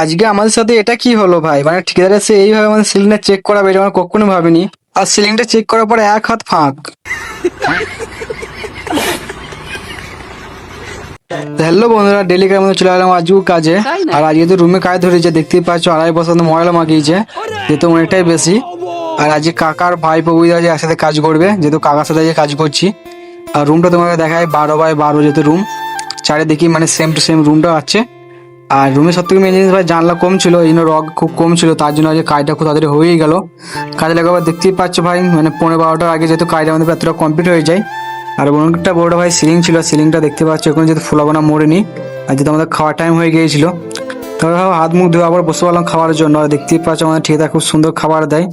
আজকে আমাদের সাথে এটা কি হলো ভাই? মানে ঠিকাদার এসে এইভাবে আমাদের সিলিংটা চেক করাবে এটা আমরা কখনো ভাবিনি। আর সিলিংটা চেক করার পরে এক হাত ফাঁক। হ্যালো বন্ধুরা, ডেলি কার মধ্যে চলে এলাম আজকেও কাজে। আর আজকে তো রুমে কাজ ধরেছে, দেখতেই পাচ্ছ 2.5 বছর ময়লা মাখিয়েছে, যেহেতু অনেকটাই বেশি। আর আজকে কাকার ভাই প্রভুদা যে একসাথে কাজ করবে, যেহেতু কাকার সাথে আজকে কাজ করছি। আর রুমটা তোমাকে দেখায় 12x12 যেহেতু রুম, চারিদিকে মানে সেম টু সেম রুমটা আছে। আর রুমে সব থেকে মেন জিনিস ভাই, জানলা কম ছিল, এই জন্য রগ খুব কম ছিল, তার জন্য আজকে কাজটা খুব তাড়াতাড়ি হয়েই গেল। কাজে লাগাবার দেখতেই পাচ্ছ ভাই, মানে 15-12টার আগে যেহেতু কাজটা আমাদের এতটা কমপ্লিট হয়ে যায়। আর অনেকটা বড় ভাই সিলিং ছিল, সিলিংটা দেখতে পাচ্ছ এখন যেহেতু ফুলাবানা মোড়েনি, আর যেহেতু আমাদের খাওয়ার টাইম হয়ে গিয়েছিল, তারপর হাত মুখ ধুয়ে আবার বসে পড়লাম খাওয়ার জন্য। আর দেখতেই পাচ্ছ আমাদের ঠিকাদার খুব সুন্দর খাবার দেয়,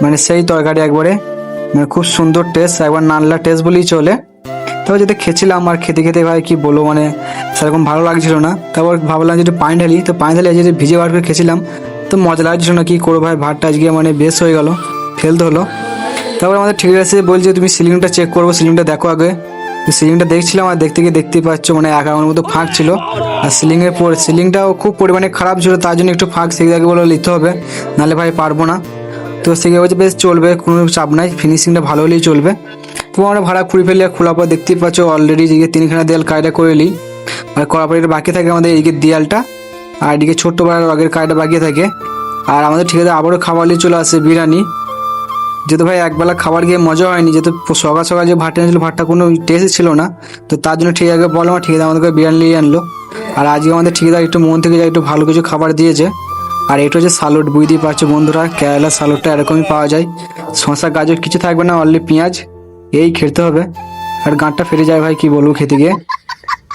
মানে সেই তরকারি একবারে, মানে খুব সুন্দর টেস্ট, একবার নানলা টেস্ট বলেই চলে। তারপর যেটা খেয়েছিলাম, আর খেতে খেতে ভাই কি বলবো, মানে সেরকম ভালো লাগছিল না। তারপর ভাবলাম যে একটু পানি ঢালি, তো পানি ঢালি আজকে ভিজে ভাত করে খেয়েছিলাম, তো মজা লাগছিল না, কি করবো ভাই, ভাতটা আজকে মানে বেশ হয়ে গেল, ফেলতে হলো। তারপর আমাদের ঠিক আছে বলছে তুমি সিলিংটা চেক করবো, সিলিংটা দেখো আগে। সিলিংটা দেখছিলাম, আর দেখতে গিয়ে দেখতেই পাচ্ছ মানে একার মতো ফাঁক ছিল। আর সিলিংটাও খুব পরিমাণে খারাপ ছিল, তার জন্য একটু ফাঁক সেটাকে বলে নিতে হবে, নাহলে ভাই পারবো না। তো সেগুলো বলছে বেশ চলবে, কোনো চাপ নাই, ফিনিশিংটা ভালো হলেই চলবে। তো আমরা ভাড়া খুঁড়ে ফেলে খোলার পর দেখতেই পাচ্ছ অলরেডি যে 3খানা দেয়াল কাজটা করে নিই। আর করার পর এটা বাকি থাকে আমাদের এইদিকে দেয়ালটা, আর এদিকে ছোট্ট বড় রগের কাজটা বাকি থাকে। আর আমাদের ঠিক আছে আবারও খাবার নিয়ে চলে আসে বিরিয়ানি, যেহেতু ভাই একবেলা খাবার গিয়ে মজা হয়নি, যেহেতু সকাল সকাল যে ভাতটা এনেছিল ভাতটা কোনো টেস্ট ছিল না, তো তার জন্য ঠিক আছে বললাম ঠিকাদার আমাদেরকে বিরিয়ানি নিয়ে আনলো। আর আজকে আমাদের ঠিকাদার একটু মন থেকে একটু ভালো কিছু খাবার দিয়েছে। আর এটা হচ্ছে সালোড, বুঝতেই পারছো বন্ধুরা, কেরালার সালোডটা এরকমই পাওয়া যায়, শসা গাজর কিছু থাকবে না, অনলি পেঁয়াজ, এই খেতে হবে। আর গাঁটটা ফেটে যায় ভাই, কি বলবো খেতে গিয়ে।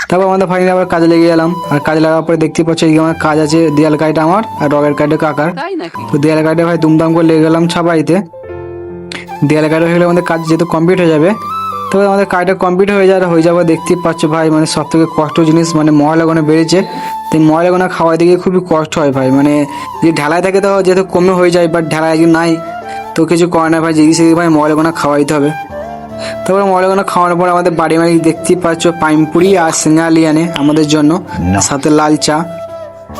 তারপর আমাদের ফাইনালি আবার কাজে লেগে গেলাম। আর কাজে লাগার পরে দেখতে পাচ্ছ এই আমার কাজ আছে, দেয়াল কাজটা আমার আর রগের কাজটা কাকার। তো দেয়াল কাজটা ভাই দুমদাম করে লেগে গেলাম ছাপাইতে। দেয়াল কাজটা হয়ে গেলে আমাদের কাজ যেহেতু কমপ্লিট হয়ে যাবে, তবে আমাদের কাজটা কমপ্লিট হয়ে যাবে দেখতেই পাচ্ছ ভাই, মানে সব থেকে কষ্ট জিনিস মানে ময়লাগুলো বেড়েছে। তো ময়লাগুলো খাওয়াই দিকে খুবই কষ্ট হয় ভাই, মানে যে ঢালাই থাকে তো যেহেতু কমে হয়ে যায়, বাট ঢালাই একদিন নাই, তো কিছু করে না ভাই, যেদিকে সেদিকে ভাই ময়লাগুলো খাওয়াইতে হবে। তারপরে ময়লাগুলো খাওয়ানোর পর আমাদের বাড়ি বাড়ি দেখতেই পাচ্ছ পাইমপুরি আর সিঙ্গালি আনে আমাদের জন্য, সাথে লাল চা।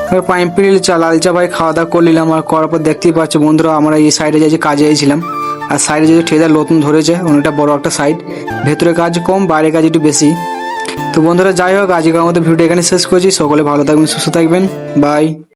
তারপর পাইমপুরি চা লাল চা ভাই খাওয়া দাওয়া করে নিলাম। আর করার পর দেখতেই পাচ্ছ বন্ধুরা, আমরা এই সাইডে যাই কাজে এসেছিলাম। আর সাইডে যেহেতু ঠিকাদার নতুন ধরেছে, অনেকটা বড় একটা সাইড, ভেতরে কাজ কম বাইরে কাজ একটু বেশি। তো বন্ধুরা যাই হোক, আজকের আমাদের ভিডিও এখানে শেষ করছি, সকলে ভালো থাকবেন সুস্থ থাকবেন, বাই।